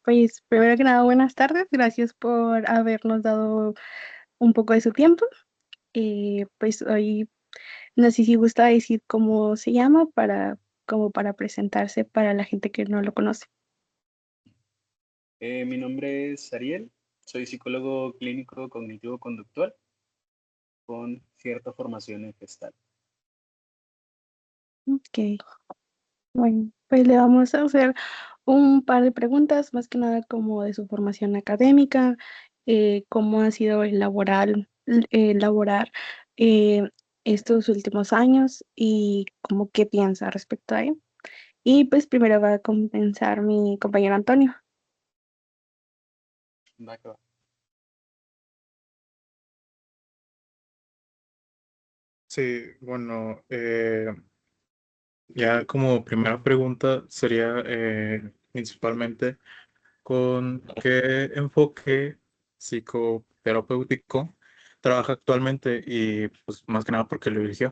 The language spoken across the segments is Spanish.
Pues primero que nada, buenas tardes. Gracias por habernos dado un poco de su tiempo. Pues hoy no sé si gusta decir cómo se llama como para presentarse para la gente que no lo conoce. Mi nombre es Ariel, soy psicólogo clínico cognitivo-conductual con cierta formación en Gestalt. Ok, bueno, pues le vamos a hacer un par de preguntas, más que nada como de su formación académica, cómo ha sido elaborar eh, estos últimos años y como qué piensa respecto a ello. Y pues primero va a comenzar mi compañero Antonio. Va que va. Sí, bueno, ya como primera pregunta sería principalmente con qué enfoque psicoterapéutico trabaja actualmente y pues más que nada porque lo eligió.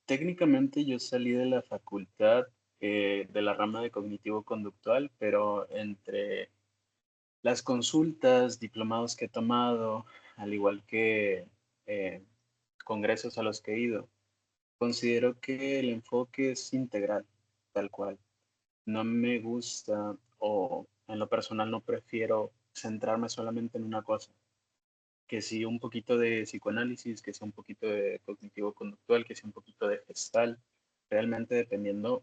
Técnicamente yo salí de la facultad de la rama de cognitivo-conductual, pero entre las consultas, diplomados que he tomado, al igual que eh, congresos a los que he ido, considero que el enfoque es integral, tal cual. No me gusta o en lo personal no prefiero centrarme solamente en una cosa, que si un poquito de psicoanálisis, que sea un poquito de cognitivo conductual, que sea un poquito de gestal, realmente dependiendo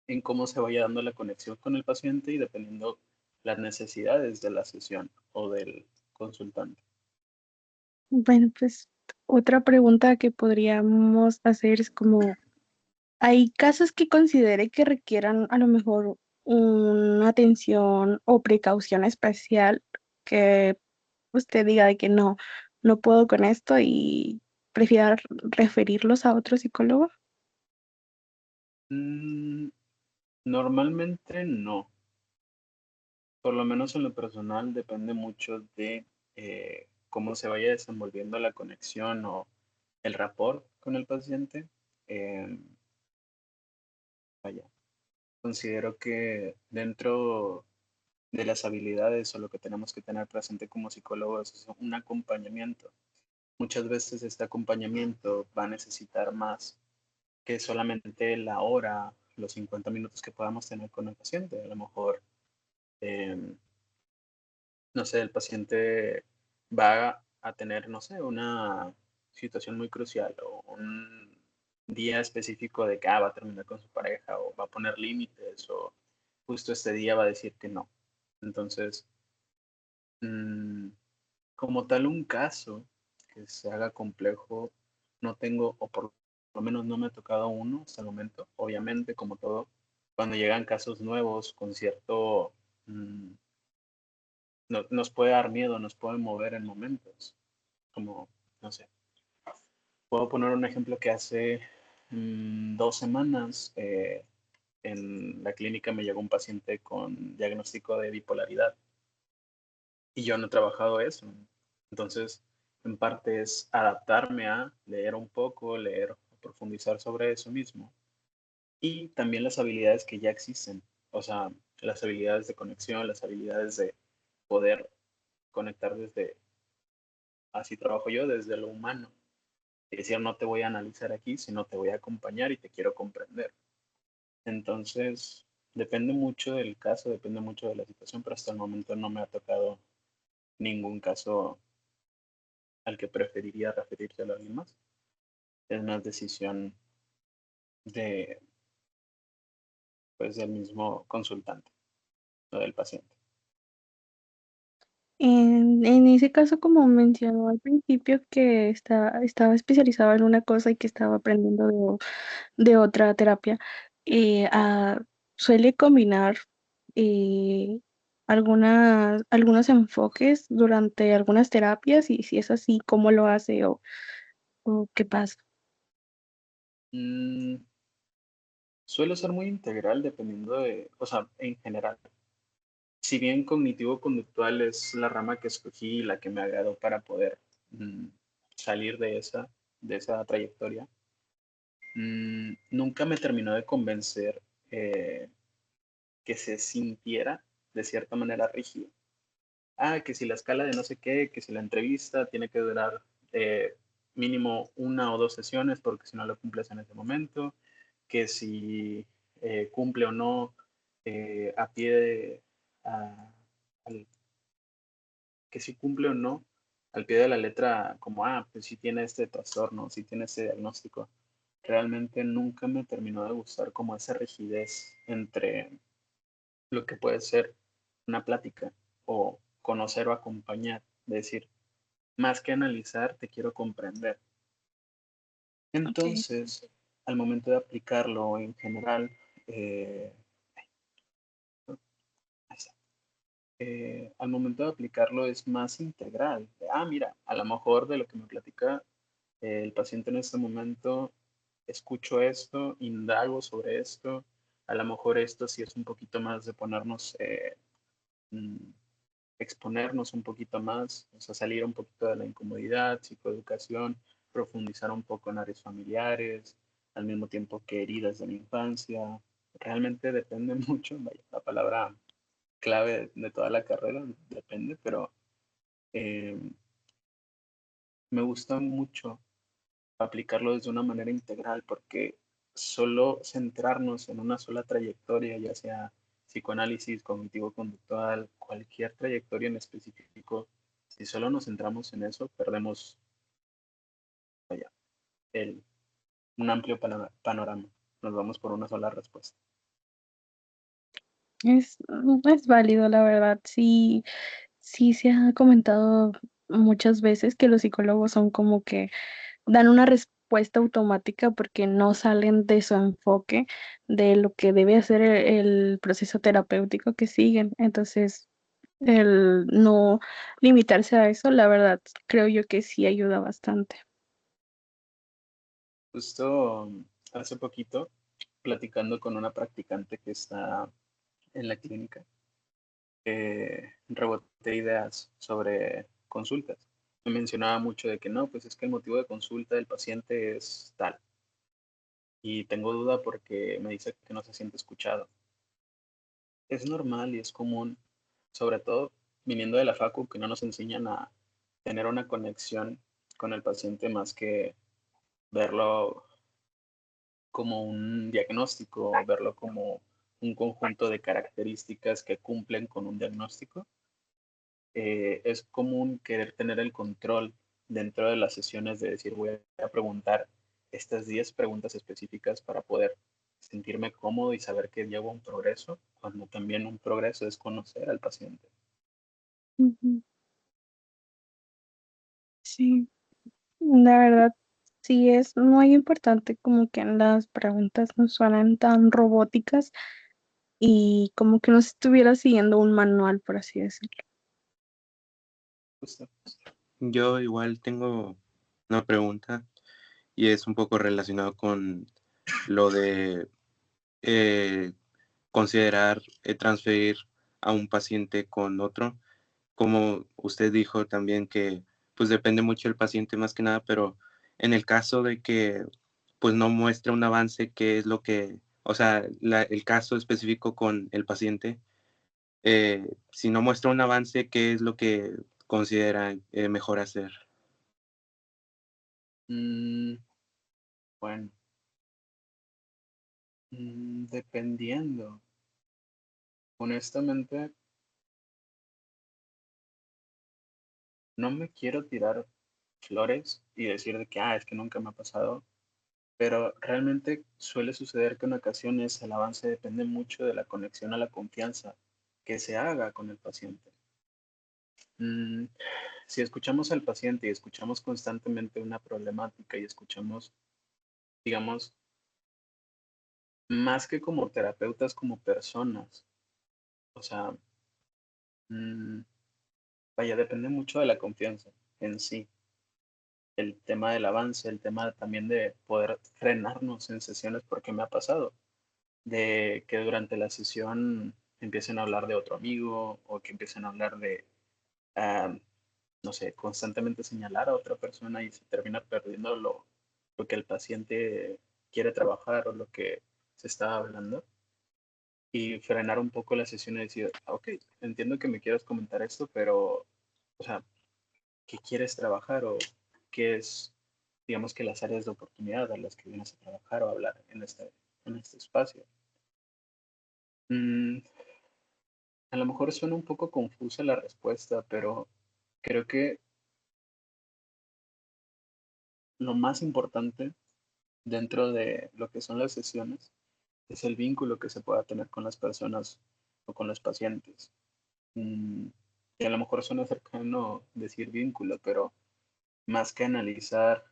en cómo se vaya dando la conexión con el paciente y dependiendo las necesidades de la sesión o del consultante. Bueno, pues otra pregunta que podríamos hacer es como, ¿hay casos que considere que requieran a lo mejor una atención o precaución especial que usted diga de que no, no puedo con esto y prefiera referirlos a otro psicólogo? Mm, Normalmente no, por lo menos en lo personal depende mucho de cómo se vaya desenvolviendo la conexión o el rapport con el paciente. Em, Vaya, considero que dentro de las habilidades o lo que tenemos que tener presente como psicólogos es un acompañamiento. Muchas veces este acompañamiento va a necesitar más que solamente la hora, los 50 minutos que podamos tener con el paciente. A lo mejor, eh, no sé, el paciente va a tener, no sé, una situación muy crucial o un día específico de que va a terminar con su pareja o va a poner límites o justo este día va a decir que no. Entonces, mm, como tal un caso que se haga complejo, no tengo, o por lo menos no me ha tocado uno hasta el momento. Obviamente, como todo, cuando llegan casos nuevos con cierto, mm, nos puede dar miedo, nos puede mover en momentos, como, no sé, puedo poner un ejemplo que hace 2 semanas en la clínica me llegó un paciente con diagnóstico de bipolaridad y yo no he trabajado eso. Entonces, en parte es adaptarme a leer un poco, leer, profundizar sobre eso mismo y también las habilidades que ya existen, o sea, las habilidades de conexión, las habilidades de poder conectar desde, así trabajo yo, desde lo humano. Es decir, no te voy a analizar aquí, sino te voy a acompañar y te quiero comprender. Entonces, depende mucho del caso, depende mucho de la situación, pero hasta el momento no me ha tocado ningún caso al que preferiría referirse a alguien más. Es más decisión de, pues, del mismo consultante o del paciente. En ese caso, como mencionó al principio, que estaba especializado en una cosa y que estaba aprendiendo de otra terapia, suele combinar eh, algunos enfoques durante algunas terapias y si es así, ¿cómo lo hace o qué pasa? Mm, Suele ser muy integral dependiendo de, o sea, en general. Si bien cognitivo-conductual es la rama que escogí y la que me agradó para poder salir de esa trayectoria, nunca me terminó de convencer. que se sintiera de cierta manera rígido. Que si la escala de no sé qué, que si la entrevista tiene que durar mínimo 1 o 2 sesiones, porque si no lo cumples en ese momento, que si cumple o no a pie de, a- al- que si cumple o no al pie de la letra, como, pues si tiene este trastorno, si tiene este diagnóstico. Realmente nunca me terminó de gustar como esa rigidez entre lo que puede ser una plática o conocer o acompañar, decir, más que analizar, te quiero comprender. Ok. Entonces, al momento de aplicarlo en general, eh, al momento de aplicarlo es más integral. Mira, a lo mejor de lo que me platica el paciente en este momento, escucho esto, indago sobre esto, a lo mejor esto sí es un poquito más de ponernos, mm, exponernos un poquito más, o sea, salir un poquito de la incomodidad, psicoeducación, profundizar un poco en áreas familiares, al mismo tiempo que heridas de la infancia. Realmente depende mucho, vaya, la palabra clave de toda la carrera, depende, pero eh, me gusta mucho aplicarlo desde una manera integral porque solo centrarnos en una sola trayectoria, ya sea psicoanálisis, cognitivo-conductual, cualquier trayectoria en específico, si solo nos centramos en eso, perdemos vaya, el, un amplio panorama. Nos vamos por una sola respuesta. Es válido, la verdad. Sí, sí se ha comentado muchas veces que los psicólogos son como que dan una respuesta automática porque no salen de su enfoque de lo que debe hacer el proceso terapéutico que siguen. Entonces, el no limitarse a eso, la verdad, creo yo que sí ayuda bastante. Justo hace poquito, platicando con una practicante que está en la clínica, reboté ideas sobre consultas. Me mencionaba mucho de que no, pues es que el motivo de consulta del paciente es tal. Y tengo duda porque me dice que no se siente escuchado. Es normal y es común, sobre todo viniendo de la facu, que no nos enseñan a tener una conexión con el paciente más que verlo como un diagnóstico, verlo como un conjunto de características que cumplen con un diagnóstico. Es común querer tener el control dentro de las sesiones de decir, voy a preguntar estas 10 preguntas específicas para poder sentirme cómodo y saber que llevo un progreso, cuando también un progreso es conocer al paciente. Ujú. Sí, la verdad, sí es muy importante como que las preguntas no suenan tan robóticas y como que no se estuviera siguiendo un manual, por así decirlo. Justo. Yo igual tengo una pregunta y es un poco relacionado con lo de eh, considerar transferir a un paciente con otro. Como usted dijo también que pues depende mucho del paciente más que nada, pero en el caso de que pues no muestre un avance, ¿qué es lo que, o sea, el caso específico con el paciente, si no muestra un avance, ¿qué es lo que considera mejor hacer? Mm, bueno, dependiendo. Honestamente, no me quiero tirar flores y decir de que, es que nunca me ha pasado, pero realmente suele suceder que en ocasiones el avance depende mucho de la conexión a la confianza que se haga con el paciente. Mm, si escuchamos al paciente y escuchamos constantemente una problemática y escuchamos, digamos, más que como terapeutas, como personas, o sea, mm, vaya, depende mucho de la confianza en sí. El tema del avance, el tema también de poder frenarnos en sesiones, porque me ha pasado, de que durante la sesión empiecen a hablar de otro amigo o que empiecen a hablar de, ah, no sé, constantemente señalar a otra persona y se termina perdiendo lo que el paciente quiere trabajar o lo que se está hablando. y frenar un poco la sesión y decir, ok, entiendo que me quieras comentar esto, pero, o sea, ¿qué quieres trabajar o qué es, digamos que las áreas de oportunidad a las que vienes a trabajar o a hablar en este espacio? Mm, a lo mejor suena un poco confusa la respuesta, pero creo que lo más importante dentro de lo que son las sesiones es el vínculo que se pueda tener con las personas o con los pacientes. Mm, y a lo mejor suena cercano decir vínculo, pero más que analizar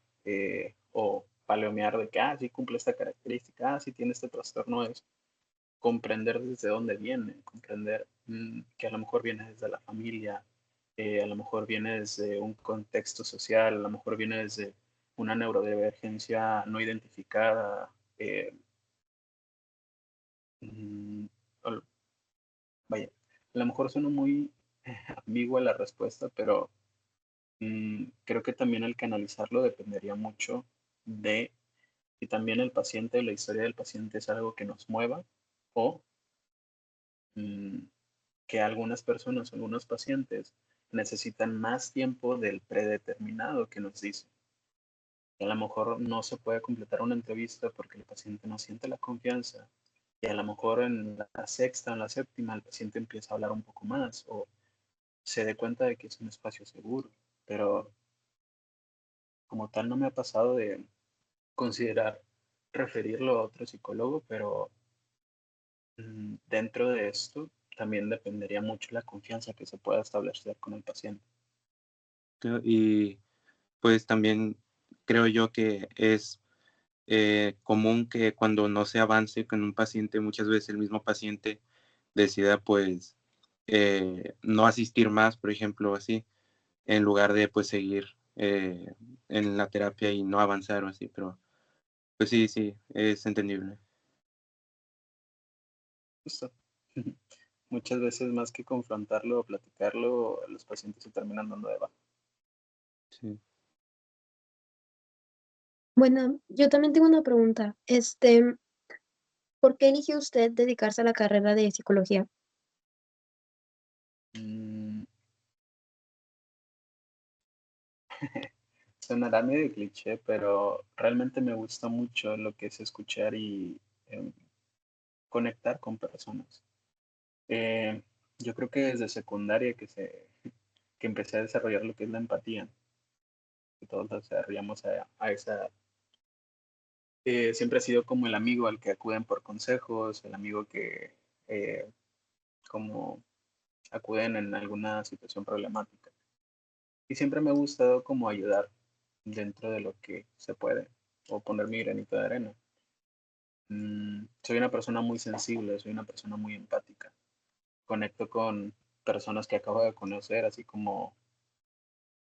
o palomear de que, sí cumple esta característica, sí tiene este trastorno, es comprender desde dónde viene, comprender que a lo mejor viene desde la familia, a lo mejor viene desde un contexto social, a lo mejor viene desde una neurodivergencia no identificada. eh, mm, Vaya, a lo mejor suena muy ambigua la respuesta, pero creo que también el canalizarlo dependería mucho de si también el paciente, la historia del paciente es algo que nos mueva o mm, que algunas personas, algunos pacientes necesitan más tiempo del predeterminado que nos dice. Y a lo mejor no se puede completar una entrevista porque el paciente no siente la confianza. Y a lo mejor en la sexta o en la séptima el paciente empieza a hablar un poco más o se dé cuenta de que es un espacio seguro. Pero como tal no me ha pasado de considerar referirlo a otro psicólogo, pero dentro de esto también dependería mucho la confianza que se pueda establecer con el paciente. Y pues también creo yo que es común que cuando no se avance con un paciente, muchas veces el mismo paciente decida pues no asistir más, por ejemplo, así, en lugar de pues seguir en la terapia y no avanzar o así, pero pues sí, sí, es entendible. Justo. Muchas veces más que confrontarlo o platicarlo, los pacientes se terminan dando de baja. Sí. Bueno, yo también tengo una pregunta. ¿Por qué eligió usted dedicarse a la carrera de psicología? Mm, Sonará medio cliché, pero realmente me gusta mucho lo que es escuchar y conectar con personas. Eh, yo creo que desde secundaria que empecé a desarrollar lo que es la empatía, que todos desarrollamos a esa edad. Siempre he sido como el amigo al que acuden por consejos, el amigo que eh, como acuden en alguna situación problemática. Y siempre me ha gustado como ayudar dentro de lo que se puede o poner mi granito de arena. Soy una persona muy sensible, soy una persona muy empática. Conecto con personas que acabo de conocer, así como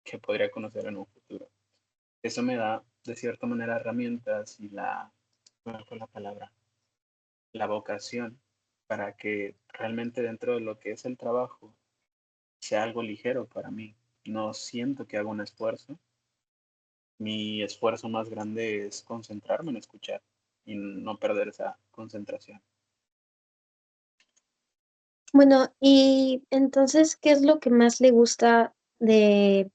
que podría conocer en un futuro. Eso me da, de cierta manera, herramientas y ¿cuál fue la palabra? La vocación para que realmente dentro de lo que es el trabajo sea algo ligero para mí. No siento que haga un esfuerzo. Mi esfuerzo más grande es concentrarme en escuchar y no perder esa concentración. Bueno, y entonces, ¿qué es lo que más le gusta de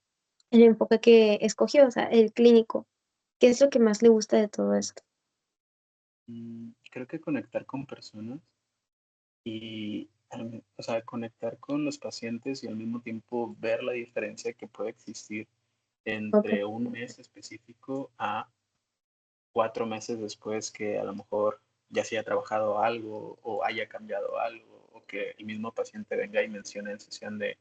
el enfoque que escogió, o sea, el clínico? ¿Qué es lo que más le gusta de todo esto? Creo que conectar con personas y, o sea, conectar con los pacientes y al mismo tiempo ver la diferencia que puede existir Okay. entre un mes específico a 4 meses después que a lo mejor ya se haya trabajado algo o haya cambiado algo o que el mismo paciente venga y mencione en sesión de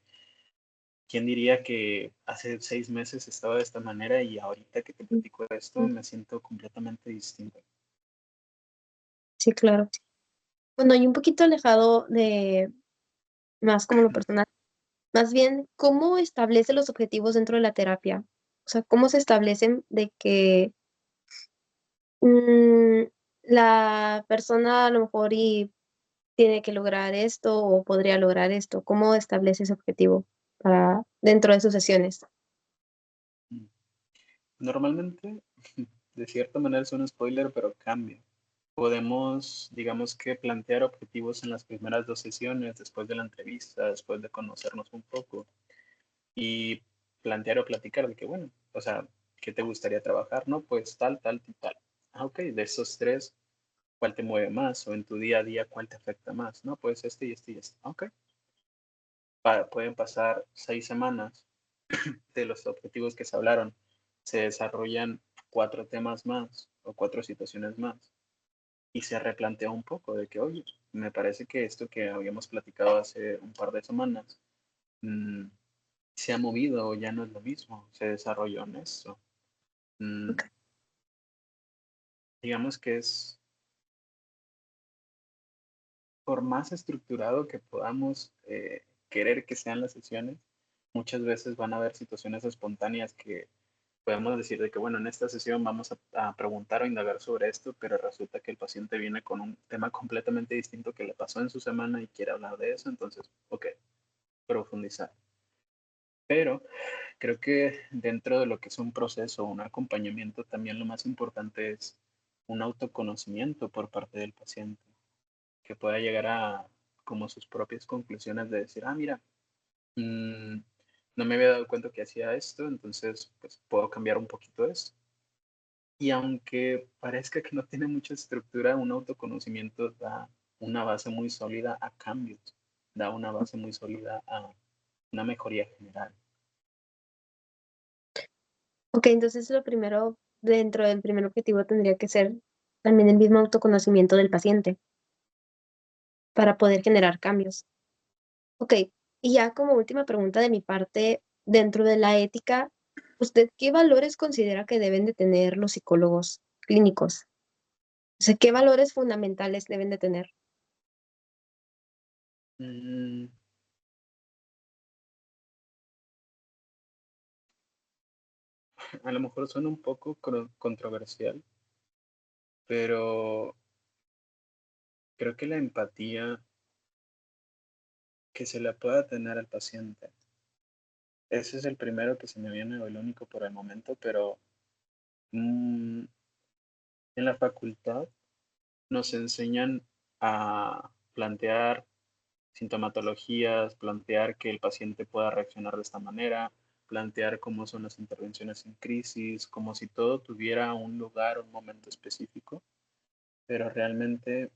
quién diría que hace 6 meses estaba de esta manera y ahorita que te platico de esto me siento completamente distinto. Sí, claro. Bueno, y un poquito alejado de más como lo personal, más bien, ¿cómo establece los objetivos dentro de la terapia? O sea, ¿cómo se establecen de que mm, la persona a lo mejor y tiene que lograr esto o podría lograr esto? ¿Cómo establece ese objetivo para dentro de sus sesiones? Normalmente, de cierta manera es un spoiler, pero cambia. podemos, digamos que plantear objetivos en las primeras 2 sesiones, después de la entrevista, después de conocernos un poco y plantear o platicar de que, bueno, o sea, ¿qué te gustaría trabajar? No, pues tal, tal y tal. Ah, ok, de esos tres, ¿cuál te mueve más? O en tu día a día, ¿cuál te afecta más? No, pues este y este y este. Ok. Pueden pasar 6 semanas de los objetivos que se hablaron. Se desarrollan 4 temas más o 4 situaciones más y se replantea un poco de que, oye, me parece que esto que habíamos platicado hace un par de semanas se ha movido o ya no es lo mismo, se desarrolló en esto. Ok. Digamos que es por más estructurado que podamos querer que sean las sesiones, muchas veces van a haber situaciones espontáneas que podemos decir de que, bueno, en esta sesión vamos a preguntar o indagar sobre esto, pero resulta que el paciente viene con un tema completamente distinto que le pasó en su semana y quiere hablar de eso, entonces, ok, profundizar. Pero creo que dentro de lo que es un proceso, un acompañamiento, también lo más importante es un autoconocimiento por parte del paciente, que pueda llegar a como sus propias conclusiones de decir, ah, mira, no me había dado cuenta que hacía esto, entonces pues puedo cambiar un poquito esto. Y aunque parezca que no tiene mucha estructura, un autoconocimiento da una base muy sólida a cambios, da una base muy sólida a una mejoría general. Ok, entonces lo primero, dentro del primer objetivo tendría que ser también el mismo autoconocimiento del paciente para poder generar cambios. Ok, y ya como última pregunta de mi parte, dentro de la ética, ¿usted qué valores considera que deben de tener los psicólogos clínicos? O sea, ¿qué valores fundamentales deben de tener? Mm, a lo mejor suena un poco controversial, pero creo que la empatía que se la pueda tener al paciente, ese es el primero que se me viene o el único por el momento, pero mm, en la facultad nos enseñan a plantear sintomatologías, plantear que el paciente pueda reaccionar de esta manera, plantear cómo son las intervenciones en crisis, como si todo tuviera un lugar, un momento específico, pero realmente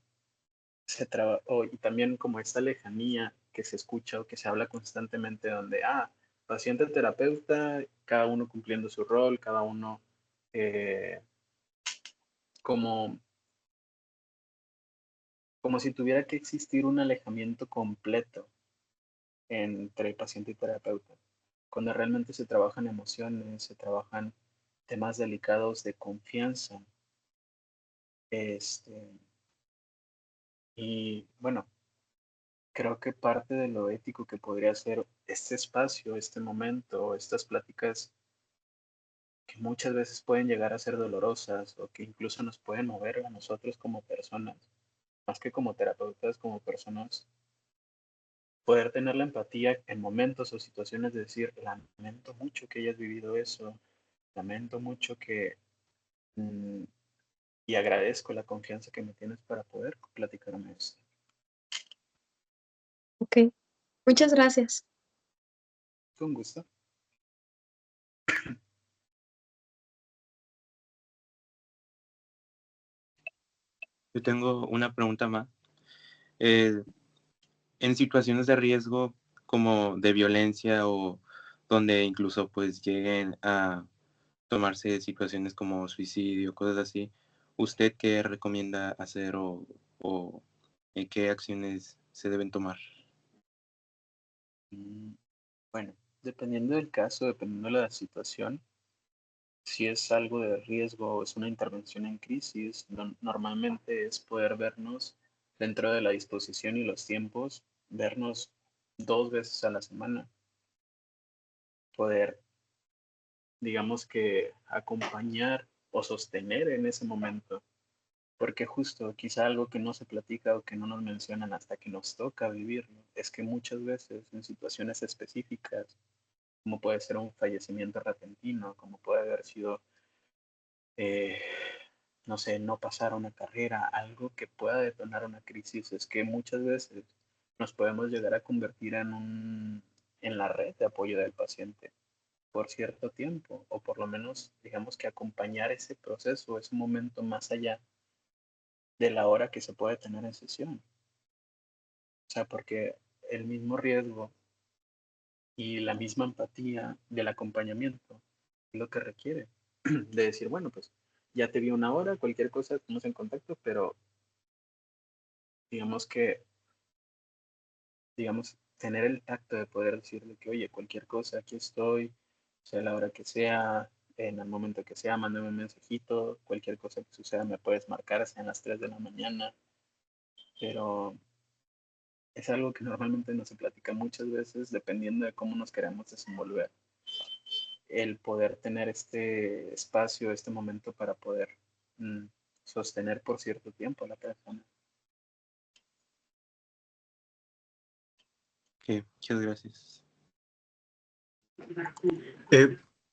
se trabaja, y también como esta lejanía que se escucha o que se habla constantemente donde, paciente terapeuta, cada uno cumpliendo su rol, cada uno eh, como, como si tuviera que existir un alejamiento completo entre paciente y terapeuta, cuando realmente se trabajan emociones, se trabajan temas delicados de confianza, este, y bueno, creo que parte de lo ético que podría ser este espacio, este momento, estas pláticas que muchas veces pueden llegar a ser dolorosas o que incluso nos pueden mover a nosotros como personas, más que como terapeutas, como personas, poder tener la empatía en momentos o situaciones de decir, lamento mucho que hayas vivido eso, lamento mucho que, mm, y agradezco la confianza que me tienes para poder platicarme esto. Ok, muchas gracias. Con gusto. Yo tengo una pregunta más. Eh, en situaciones de riesgo como de violencia o donde incluso pues lleguen a tomarse situaciones como suicidio, cosas así, ¿usted qué recomienda hacer o qué acciones se deben tomar? Bueno, dependiendo del caso, dependiendo de la situación, si es algo de riesgo o es una intervención en crisis, normalmente es poder vernos dentro de la disposición y los tiempos, vernos 2 veces a la semana, poder, digamos que, acompañar o sostener en ese momento, porque justo quizá algo que no se platica o que no nos mencionan hasta que nos toca vivirlo, es que muchas veces en situaciones específicas, como puede ser un fallecimiento repentino, como puede haber sido, no sé, no pasar una carrera, algo que pueda detonar una crisis. Es que muchas veces nos podemos llegar a convertir en la red de apoyo del paciente por cierto tiempo, o por lo menos, digamos que acompañar ese proceso, ese momento más allá de la hora que se puede tener en sesión. O sea, porque el mismo riesgo y la misma empatía del acompañamiento es lo que requiere de decir, bueno, pues ya te vi una hora, cualquier cosa, estamos en contacto, pero digamos que, digamos, tener el tacto de poder decirle que, oye, cualquier cosa, aquí estoy, sea la hora que sea, en el momento que sea, mándame un mensajito, cualquier cosa que suceda me puedes marcar, sea en las 3 de la mañana, pero es algo que normalmente no se platica muchas veces dependiendo de cómo nos queremos desenvolver. El poder tener este espacio, este momento para poder mm, sostener por cierto tiempo a la persona. Ok, muchas gracias.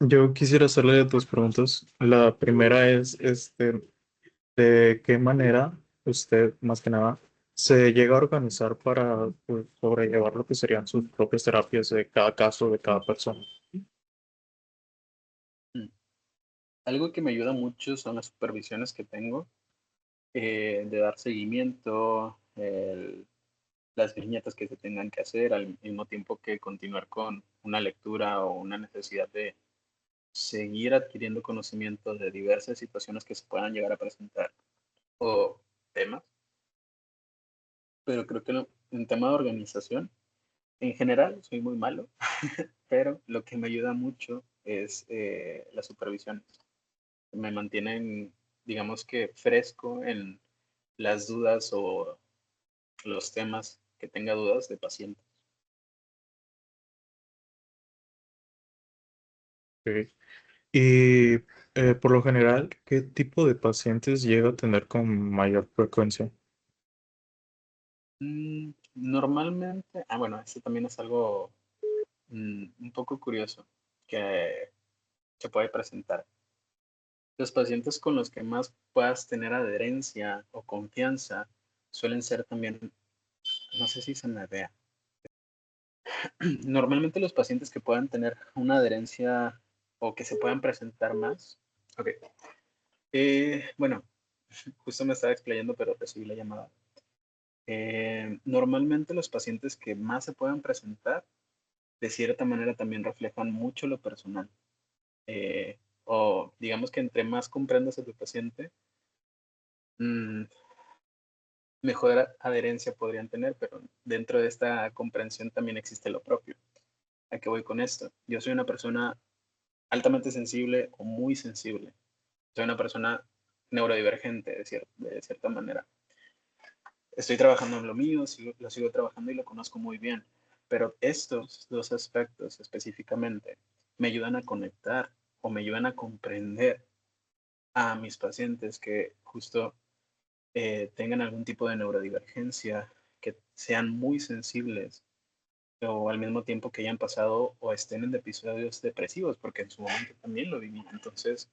Yo quisiera hacerle dos preguntas. La primera es, ¿de qué manera usted, más que nada, se llega a organizar para pues, sobrellevar lo que serían sus propias terapias de cada caso, de cada persona? Mm. Algo que me ayuda mucho son las supervisiones que tengo, de dar seguimiento, las viñetas que se tengan que hacer, al mismo tiempo que continuar con una lectura o una necesidad de seguir adquiriendo conocimiento de diversas situaciones que se puedan llegar a presentar o temas. Pero creo que en tema de organización, en general, soy muy malo, pero lo que me ayuda mucho es las supervisiones. Me mantienen, digamos que fresco en las dudas o los temas que tenga dudas de pacientes. Ok. Y por lo general, ¿qué tipo de pacientes llega a tener con mayor frecuencia? Normalmente, bueno, esto también es algo un poco curioso que se puede presentar. Los pacientes con los que más puedas tener adherencia o confianza suelen ser también, no sé si se me vea. Normalmente los pacientes que puedan tener una adherencia o que se puedan presentar más. Ok. Bueno, justo me estaba explayando, pero recibí la llamada. Normalmente los pacientes que más se puedan presentar, de cierta manera también reflejan mucho lo personal. O digamos que entre más comprendas a tu paciente, mm, mejor adherencia podrían tener, pero dentro de esta comprensión también existe lo propio. ¿A qué voy con esto? Yo soy una persona altamente sensible o muy sensible. Soy una persona neurodivergente de cierta manera. Estoy trabajando en lo mío, lo sigo trabajando y lo conozco muy bien, pero estos dos aspectos específicamente me ayudan a conectar o me ayudan a comprender a mis pacientes que justo tengan algún tipo de neurodivergencia, que sean muy sensibles o al mismo tiempo que hayan pasado o estén en episodios depresivos, porque en su momento también lo viví. Entonces,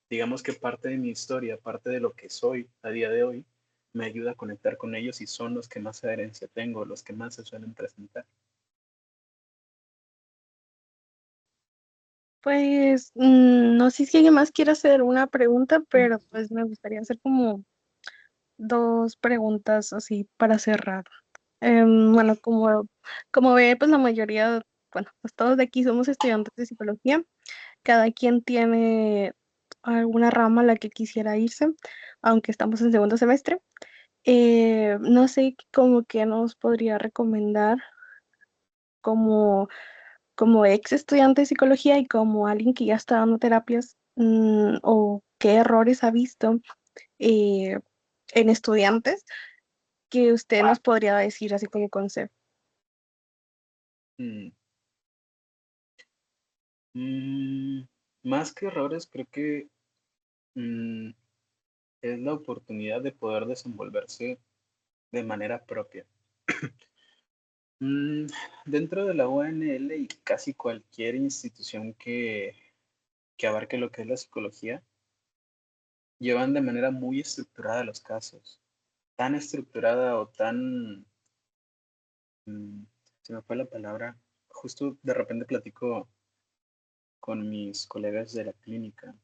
digamos que parte de mi historia, parte de lo que soy a día de hoy, me ayuda a conectar con ellos y son los que más adherencia tengo, los que más se suelen presentar. Pues no sé si alguien más quiere hacer una pregunta, pero pues me gustaría hacer como dos preguntas así para cerrar. Bueno, como ve, pues la mayoría, bueno, pues todos de aquí somos estudiantes de psicología. Cada quien tiene alguna rama a la que quisiera irse, aunque estamos en segundo semestre. No sé cómo que nos podría recomendar como, como ex estudiante de psicología y como alguien que ya está dando terapias, o qué errores ha visto eh, en estudiantes que usted nos podría decir así como consejo. Mm, mm, Más que errores, creo que mm, es la oportunidad de poder desenvolverse de manera propia. Mm, Dentro de la UNL y casi cualquier institución que abarque lo que es la psicología, llevan de manera muy estructurada los casos, tan estructurada o tan, mm, se me fue la palabra, justo de repente platico con mis colegas de la clínica,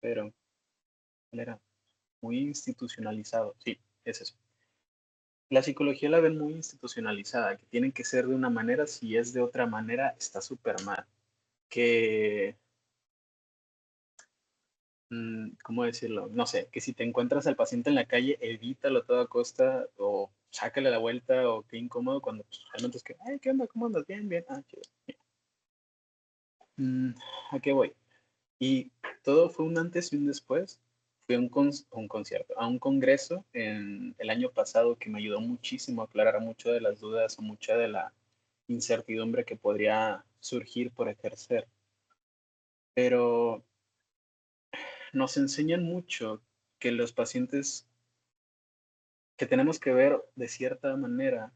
pero él era muy institucionalizado, sí, es eso. La psicología la ven muy institucionalizada, que tienen que ser de una manera, si es de otra manera, está súper mal. Que, ¿cómo decirlo? No sé, que si te encuentras al paciente en la calle, evítalo a toda costa o sácale la vuelta o qué incómodo cuando pues, realmente es que, ay, ¿qué onda? ¿Cómo andas? Bien, bien. Ah, chido. Mm, ¿A qué voy? Y todo fue un antes y un después. Fui a un concierto, a un congreso en el año pasado que me ayudó muchísimo a aclarar mucho de las dudas o mucha de la incertidumbre que podría surgir por ejercer. Pero nos enseñan mucho que los pacientes, que tenemos que ver de cierta manera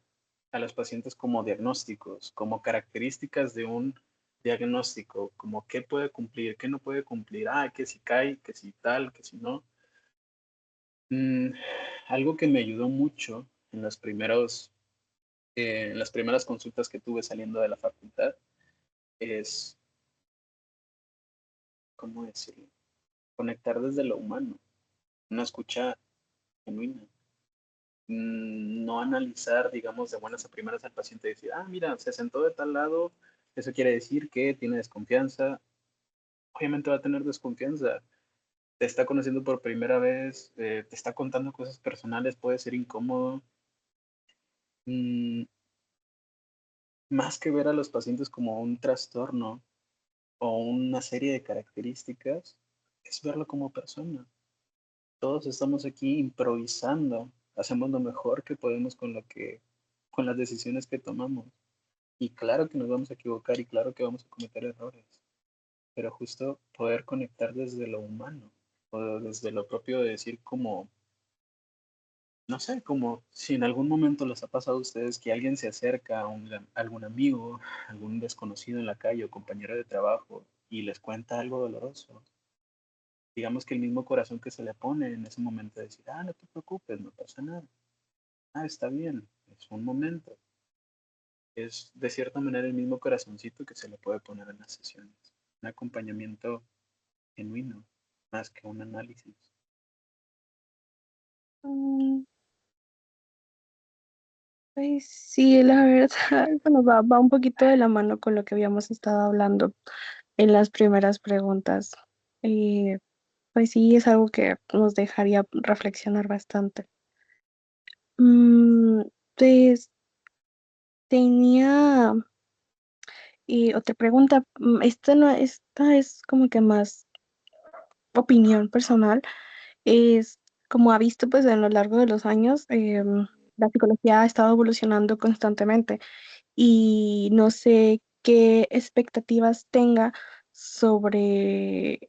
a los pacientes como diagnósticos, como características de un diagnóstico, como qué puede cumplir, qué no puede cumplir, que si cae, que si tal, que si no. Mm, Algo que me ayudó mucho en en las primeras consultas que tuve saliendo de la facultad es, ¿cómo decirlo? Conectar desde lo humano, una escucha genuina. No analizar, digamos, de buenas a primeras al paciente y decir, mira, se sentó de tal lado, eso quiere decir que tiene desconfianza. Obviamente va a tener desconfianza. Te está conociendo por primera vez, te está contando cosas personales, puede ser incómodo. Mm, Más que ver a los pacientes como un trastorno o una serie de características, es verlo como persona. Todos estamos aquí improvisando, hacemos lo mejor que podemos con las decisiones que tomamos. Y claro que nos vamos a equivocar y claro que vamos a cometer errores, pero justo poder conectar desde lo humano o desde lo propio de decir como, no sé, como si en algún momento les ha pasado a ustedes que alguien se acerca algún amigo, algún desconocido en la calle o compañero de trabajo y les cuenta algo doloroso. Digamos que el mismo corazón que se le pone en ese momento de decir, no te preocupes, no pasa nada. Está bien, es un momento. Es de cierta manera el mismo corazoncito que se le puede poner en las sesiones. Un acompañamiento genuino, más que un análisis. Mm, Pues sí, la verdad, bueno, va un poquito de la mano con lo que habíamos estado hablando en las primeras preguntas. Y pues sí, es algo que nos dejaría reflexionar bastante. Mm, pues tenía otra pregunta. Esta no, esta es como que más opinión personal. Es como ha visto pues a lo largo de los años, la psicología ha estado evolucionando constantemente y no sé qué expectativas tenga sobre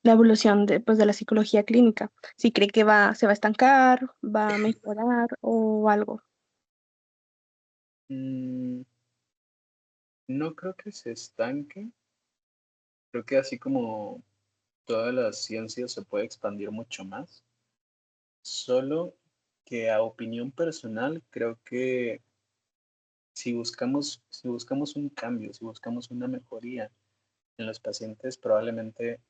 la evolución pues, de la psicología clínica. Si cree que se va a estancar, va a mejorar o algo. Mm, no creo que se estanque. Creo que así como todas las ciencias se puede expandir mucho más. Solo que a opinión personal creo que si buscamos un cambio, si buscamos una mejoría en los pacientes, probablemente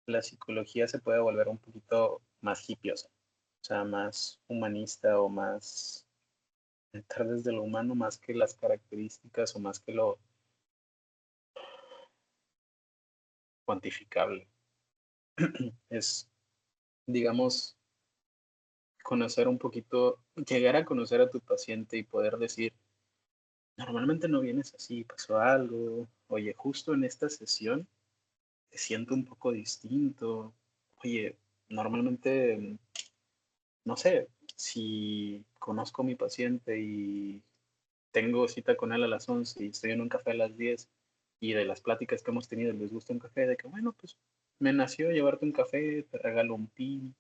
la psicología se puede volver un poquito más hippiosa, o sea, más humanista o más estar desde lo humano más que las características o más que lo cuantificable. Es, digamos, conocer un poquito, llegar a conocer a tu paciente y poder decir, normalmente no vienes así, pasó algo, oye, justo en esta sesión te siento un poco distinto, oye, normalmente, no sé, si conozco a mi paciente y tengo cita con él a las 11 y estoy en un café a las 10 y de las pláticas que hemos tenido les gusta un café, de que bueno, pues me nació llevarte un café, te regalo un pin,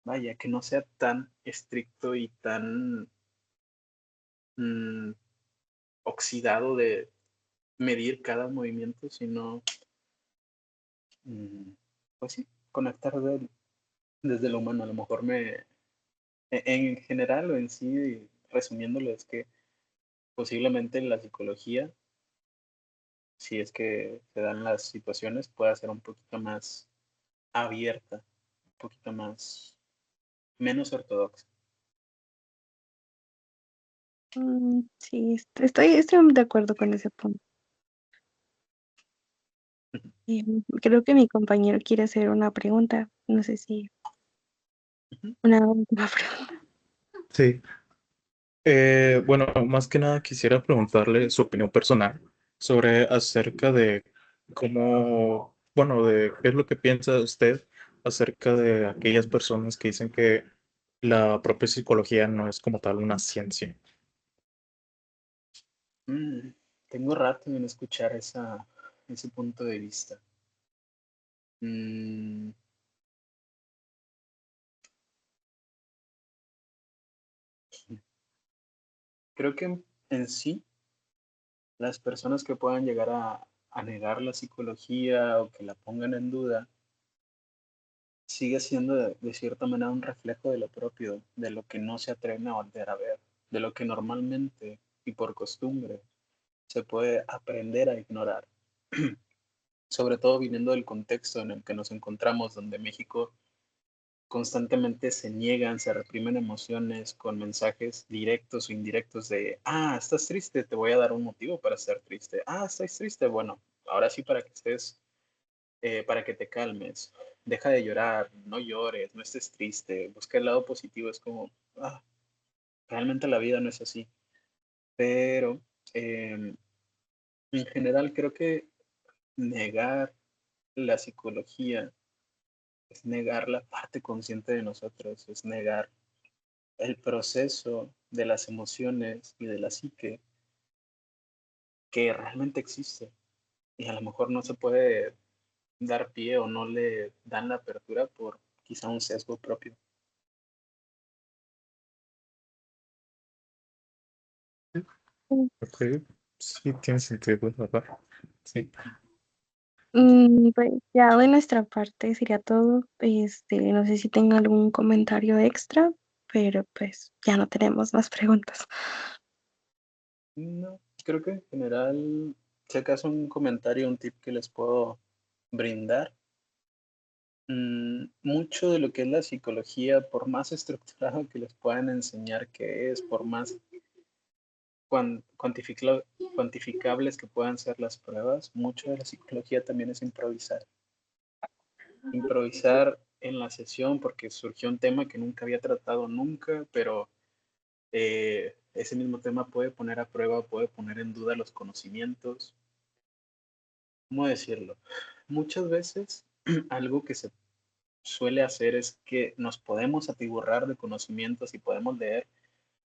vaya, que no sea tan estricto y tan mm, oxidado de medir cada movimiento, sino pues sí, conectar desde lo humano. A lo mejor en general o en sí, resumiéndolo, es que posiblemente la psicología, si es que se dan las situaciones, pueda ser un poquito más abierta, un poquito más, menos ortodoxa. Sí, estoy de acuerdo con ese punto. Creo que mi compañero quiere hacer una pregunta. No sé si Ujú. una última pregunta. Sí. Bueno, más que nada quisiera preguntarle su opinión personal sobre acerca de cómo, bueno, de qué es lo que piensa usted acerca de aquellas personas que dicen que la propia psicología no es como tal una ciencia. Mm, Tengo rato en escuchar ese punto de vista. Mm, Creo que en sí, las personas que puedan llegar a negar la psicología o que la pongan en duda, sigue siendo de cierta manera un reflejo de lo propio, de lo que no se atreven a volver a ver, de lo que normalmente y por costumbre se puede aprender a ignorar, sobre todo viniendo del contexto en el que nos encontramos, donde México constantemente se niegan, se reprimen emociones con mensajes directos o indirectos de, estás triste, te voy a dar un motivo para estar triste. Estás triste, bueno, ahora sí para que estés, para que te calmes, deja de llorar, no llores, no estés triste, busca el lado positivo, es como, realmente la vida no es así. Pero em, en general creo que negar la psicología es negar la parte consciente de nosotros, es negar el proceso de las emociones y de la psique que realmente existe y a lo mejor no se puede dar pie o no le dan la apertura por quizá un sesgo propio. Ok, sí, tiene sentido, ¿verdad? Sí. Pues ya de nuestra parte sería todo. No sé si tenga algún comentario extra, pero pues ya no tenemos más preguntas. No, creo que en general, si acaso un comentario, un tip que les puedo brindar, mucho de lo que es la psicología, por más estructurado que les puedan enseñar que es, por más cuantificables que puedan ser las pruebas, mucho de la psicología también es improvisar. Improvisar en la sesión porque surgió un tema que nunca había tratado nunca, pero ese mismo tema puede poner a prueba, puede poner en duda los conocimientos. ¿Cómo decirlo? Muchas veces algo que se suele hacer es que nos podemos atiborrar de conocimientos y podemos leer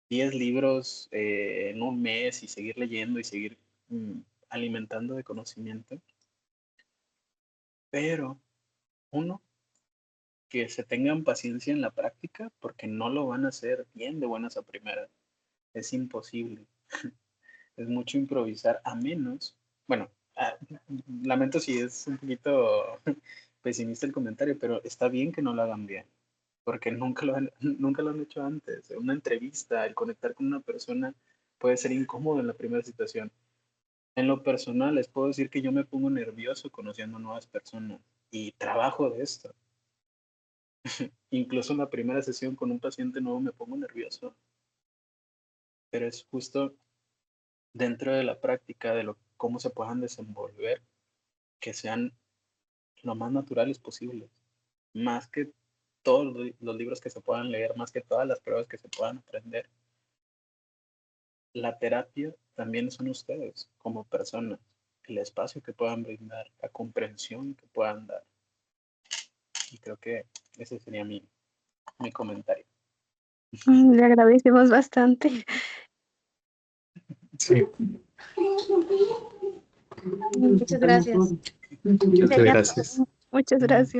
10 libros en un mes y seguir leyendo y seguir alimentando de conocimiento. Pero uno, que se tengan paciencia en la práctica porque no lo van a hacer bien de buenas a primeras. Es imposible. Es mucho improvisar a menos, bueno, ah, lamento si es un poquito pesimista el comentario, pero está bien que no lo hagan bien, porque nunca lo han hecho antes. Una entrevista, el conectar con una persona puede ser incómodo en la primera situación. En lo personal, les puedo decir que yo me pongo nervioso conociendo nuevas personas y trabajo de esto. Incluso en la primera sesión con un paciente nuevo me pongo nervioso, pero es justo dentro de la práctica de cómo se puedan desenvolver, que sean lo más naturales posibles, más que todos los libros que se puedan leer, más que todas las pruebas que se puedan aprender. La terapia también son ustedes como personas, el espacio que puedan brindar, la comprensión que puedan dar. Y creo que ese sería mi comentario. Le agradecemos bastante. Sí, Muchas gracias. Muchas muchas Sería gracias. gracias. todo. Muchas gracias.